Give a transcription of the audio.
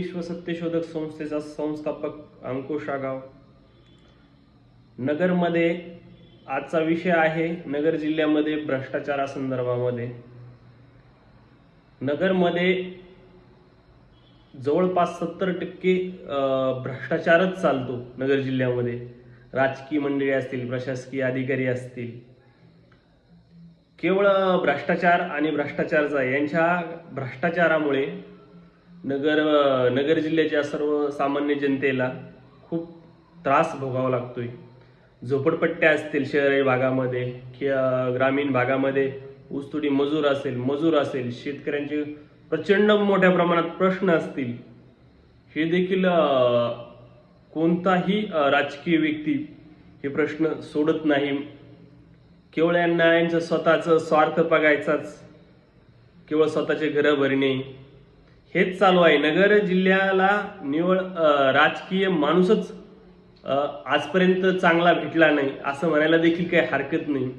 विश्व सत्यशोधक संस्थेचा संस्थापक अंकुश आगाव. नगरमध्ये आजचा विषय आहे नगर जिल्ह्यामध्ये भ्रष्टाचारासंदर्भामध्ये. नगरमध्ये जवळपास 70% भ्रष्टाचारच चालतो नगर जिल्ह्यामध्ये. राजकीय मंडळी असतील, प्रशासकीय अधिकारी असतील, केवळ भ्रष्टाचार आणि यांच्या भ्रष्टाचारामुळे नगर जिल्ह्याच्या सर्वसामान्य जनतेला खूप त्रास भोगावा लागतोय. झोपडपट्ट्या असतील शहरी भागामध्ये किंवा ग्रामीण भागामध्ये, ऊसतोडी मजूर असेल, शेतकऱ्यांचे प्रचंड मोठ्या प्रमाणात प्रश्न असतील, हे देखील कोणताही राजकीय व्यक्ती हे प्रश्न सोडत नाही. केवळ यांचं स्वतःचं स्वार्थ बघायचाच, केवळ स्वतःचे घरं भरणे हेच चालू आहे. नगर जिल्ह्याला निवळ राजकीय माणूसच आजपर्यंत चांगला भेटला नाही असं म्हणायला देखील काही हरकत नाही.